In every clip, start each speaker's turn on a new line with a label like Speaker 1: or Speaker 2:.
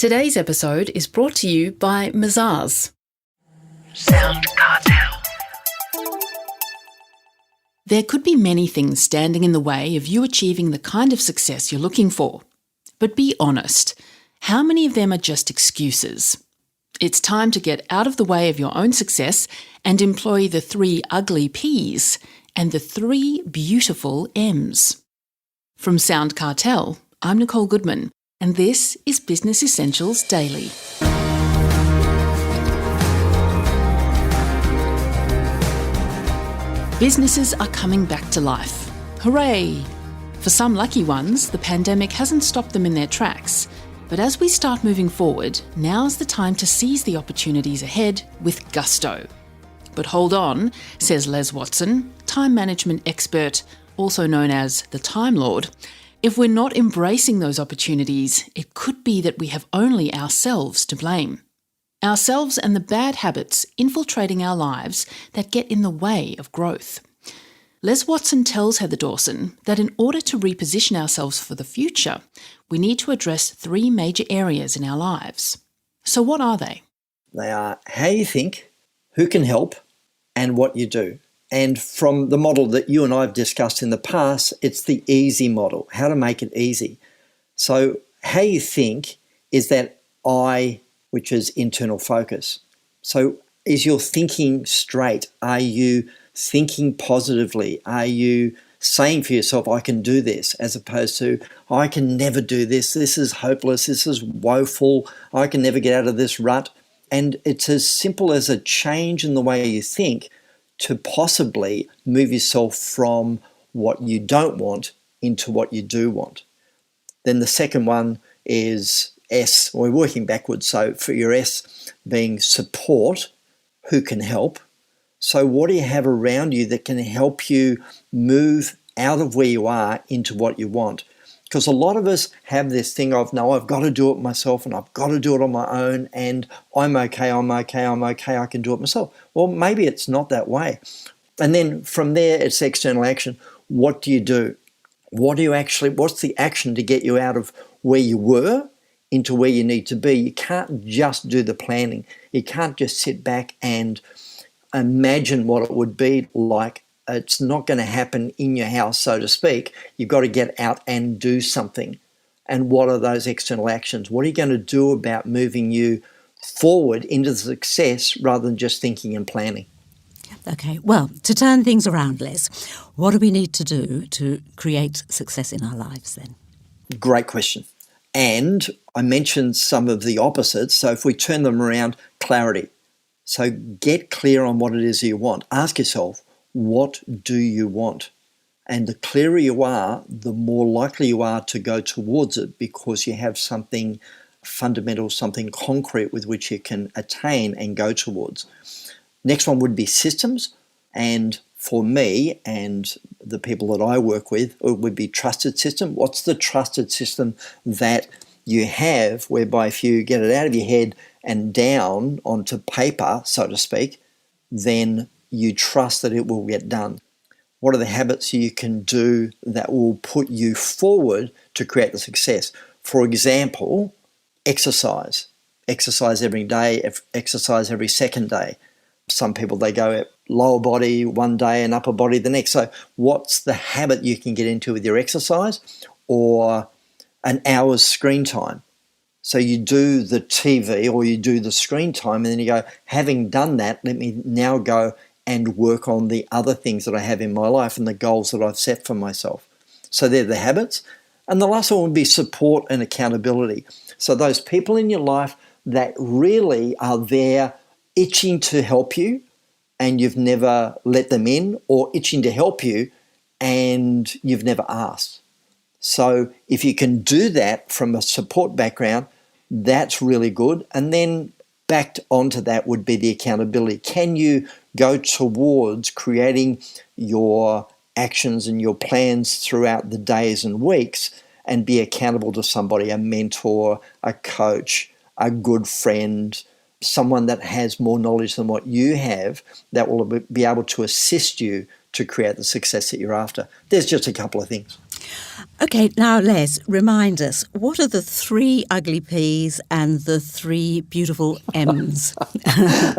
Speaker 1: Today's episode is brought to you by Mazars.
Speaker 2: SoundCartel.
Speaker 1: There could be many things standing in the way of you achieving the kind of success you're looking for. But be honest, how many of them are just excuses? It's time to get out of the way of your own success and employ the 3 ugly P's and the 3 beautiful M's. From SoundCartel, I'm Nicole Goodman, and this is Business Essentials Daily. Businesses are coming back to life. Hooray! For some lucky ones, the pandemic hasn't stopped them in their tracks. But as we start moving forward, now's the time to seize the opportunities ahead with gusto. But hold on, says Les Watson, time management expert, also known as the Time Lord. If we're not embracing those opportunities, it could be that we have only ourselves to blame. Ourselves and the bad habits infiltrating our lives that get in the way of growth. Les Watson tells Heather Dawson that in order to reposition ourselves for the future, we need to address 3 major areas in our lives. So what are they?
Speaker 3: They are how you think, who can help, and what you do. And from the model that you and I have discussed in the past, it's the easy model, how to make it easy. So how you think is that I, which is internal focus. So is your thinking straight? Are you thinking positively? Are you saying for yourself, I can do this, as opposed to, I can never do this, this is hopeless, this is woeful, I can never get out of this rut. And it's as simple as a change in the way you think to possibly move yourself from what you don't want into what you do want. Then the second one is S. We're working backwards. So for your S being support, who can help? So what do you have around you that can help you move out of where you are into what you want? Because a lot of us have this thing of, no, I've got to do it myself and I've got to do it on my own and I'm okay, I can do it myself. Well, maybe it's not that way. And then from there, it's external action. What do you do? What's the action to get you out of where you were into where you need to be? You can't just do the planning. You can't just sit back and imagine what it would be like. It's not going to happen in your house, so to speak. You've got to get out and do something. And what are those external actions? What are you going to do about moving you forward into success rather than just thinking and planning?
Speaker 2: Okay, well, to turn things around, Les, what do we need to do to create success in our lives then?
Speaker 3: Great question. And I mentioned some of the opposites. So if we turn them around, clarity. So get clear on what it is you want. Ask yourself, what do you want? And the clearer you are, the more likely you are to go towards it because you have something fundamental, something concrete with which you can attain and go towards. Next one would be systems. And for me and the people that I work with, it would be trusted system. What's the trusted system that you have whereby if you get it out of your head and down onto paper, so to speak, then you trust that it will get done? What are the habits you can do that will put you forward to create the success? For example, exercise. Exercise every day, exercise every second day. Some people, they go at lower body one day and upper body the next. So what's the habit you can get into with your exercise? Or an hour's screen time. So you do the TV or you do the screen time and then you go, having done that, let me now go and work on the other things that I have in my life and the goals that I've set for myself. So they're the habits. And the last one would be support and accountability. So those people in your life that really are there itching to help you and you've never let them in, or itching to help you and you've never asked. So if you can do that from a support background, that's really good. And then backed onto that would be the accountability. Can you go towards creating your actions and your plans throughout the days and weeks and be accountable to somebody, a mentor, a coach, a good friend, someone that has more knowledge than what you have that will be able to assist you to create the success that you're after? There's just a couple of things.
Speaker 2: OK, now Les, remind us, what are the 3 ugly P's and the 3 beautiful M's?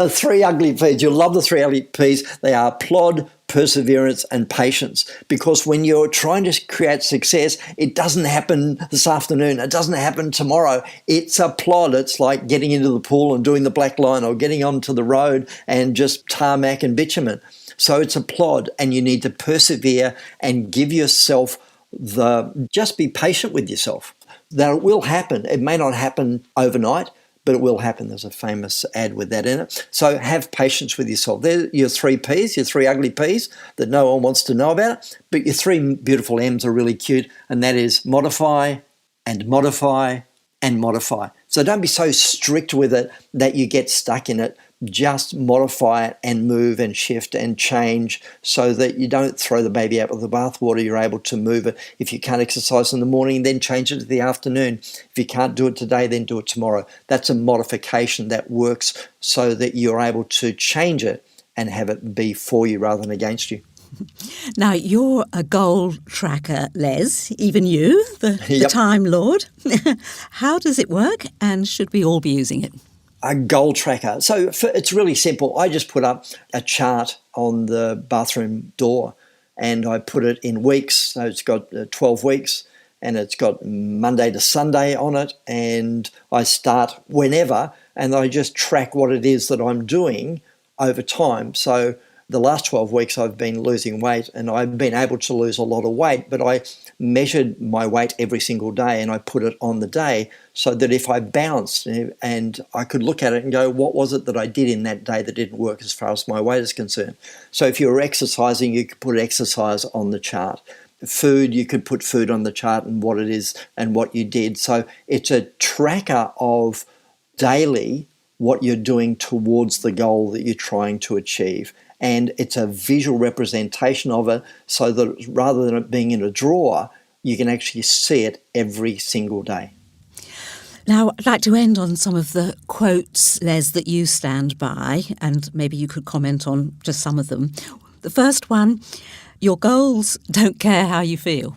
Speaker 3: 3 ugly P's. You'll love the 3 ugly P's. They are plod, perseverance and patience, because when you're trying to create success, it doesn't happen this afternoon. It doesn't happen tomorrow. It's a plod. It's like getting into the pool and doing the black line, or getting onto the road and just tarmac and bitumen. So it's a plod, and you need to persevere and give yourself just be patient with yourself. That it will happen. It may not happen overnight, but it will happen. There's a famous ad with that in it. So have patience with yourself. They're your 3 P's, your 3 ugly P's that no one wants to know about. But your 3 beautiful M's are really cute, and that is modify and modify and modify. So don't be so strict with it that you get stuck in it. Just modify it and move and shift and change so that you don't throw the baby out with the bathwater. You're able to move it. If you can't exercise in the morning, then change it to the afternoon. If you can't do it today, then do it tomorrow. That's a modification that works so that you're able to change it and have it be for you rather than against you.
Speaker 2: Now, you're a goal tracker, Les, even you, the Time Lord. How does it work, and should we all be using it?
Speaker 3: A goal tracker. So it's really simple. I just put up a chart on the bathroom door, and I put it in weeks. So it's got 12 weeks, and it's got Monday to Sunday on it, and I start whenever, and I just track what it is that I'm doing over time. So the last 12 weeks I've been losing weight, and I've been able to lose a lot of weight, but I measured my weight every single day, and I put it on the day so that if I bounced, and I could look at it and go, what was it that I did in that day that didn't work as far as my weight is concerned? So if you were exercising, you could put exercise on the chart. Food, you could put food on the chart and what it is and what you did. So it's a tracker of daily what you're doing towards the goal that you're trying to achieve. And it's a visual representation of it, so that rather than it being in a drawer, you can actually see it every single day.
Speaker 2: Now, I'd like to end on some of the quotes, Les, that you stand by, and maybe you could comment on just some of them. The first one, your goals don't care how you feel.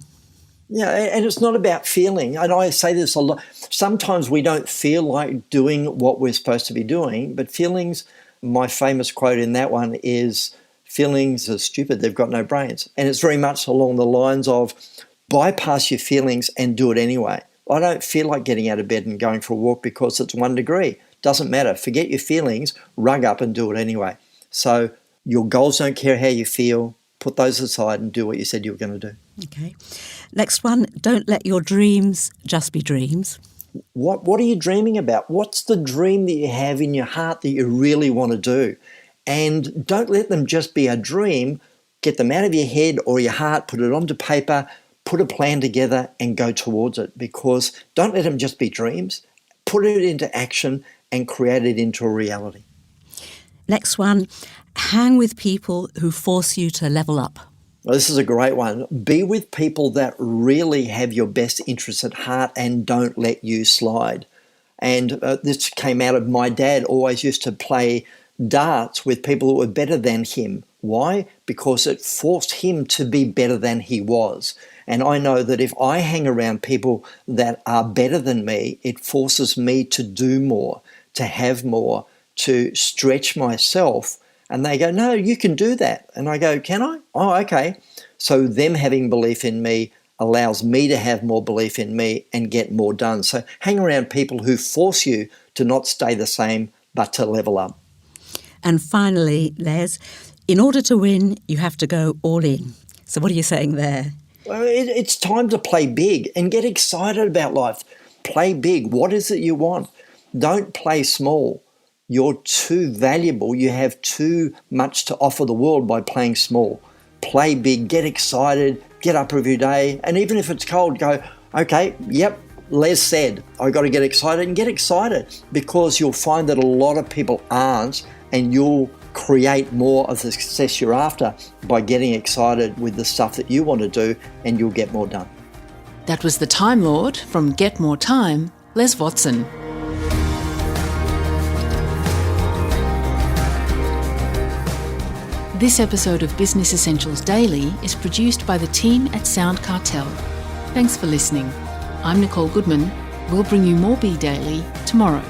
Speaker 3: Yeah, and it's not about feeling. And I say this a lot. Sometimes we don't feel like doing what we're supposed to be doing, but feelings, my famous quote in that one is, feelings are stupid, they've got no brains. And it's very much along the lines of bypass your feelings and do it anyway. I don't feel like getting out of bed and going for a walk because it's 1 degree. Doesn't matter. Forget your feelings, rug up and do it anyway. So your goals don't care how you feel. Put those aside and do what you said you were going to do.
Speaker 2: Okay. Next one, don't let your dreams just be dreams.
Speaker 3: What are you dreaming about? What's the dream that you have in your heart that you really want to do? And don't let them just be a dream. Get them out of your head or your heart, put it onto paper, put a plan together and go towards it, because don't let them just be dreams. Put it into action and create it into a reality.
Speaker 2: Next one, hang with people who force you to level up.
Speaker 3: Well, this is a great one. Be with people that really have your best interests at heart and don't let you slide. And this came out of my dad always used to play darts with people that were better than him. Why? Because it forced him to be better than he was. And I know that if I hang around people that are better than me, it forces me to do more, to have more, to stretch myself. And they go, no, you can do that. And I go, can I? Oh, okay. So them having belief in me allows me to have more belief in me and get more done. So hang around people who force you to not stay the same, but to level up.
Speaker 2: And finally, Les, in order to win, you have to go all in. So what are you saying there?
Speaker 3: Well, it's time to play big and get excited about life. Play big. What is it you want? Don't play small. You're too valuable. You have too much to offer the world by playing small. Play big, get excited, get up every day. And even if it's cold, go, okay, yep, Les said, I got to get excited, and get excited, because you'll find that a lot of people aren't, and you'll create more of the success you're after by getting excited with the stuff that you want to do, and you'll get more done.
Speaker 1: That was the Time Lord from Get More Time, Les Watson. This episode of Business Essentials Daily is produced by the team at SoundCartel. Thanks for listening. I'm Nicole Goodman. We'll bring you more Be Daily tomorrow.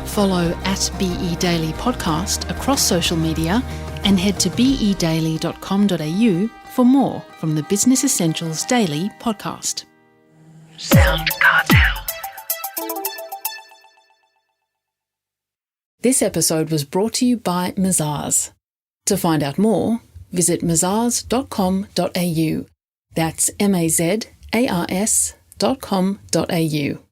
Speaker 1: Follow @BE Daily Podcast across social media and head to bedaily.com.au for more from the Business Essentials Daily Podcast.
Speaker 4: SoundCartel.
Speaker 1: This episode was brought to you by Mazars. To find out more, visit mazars.com.au. That's mazars.com.au.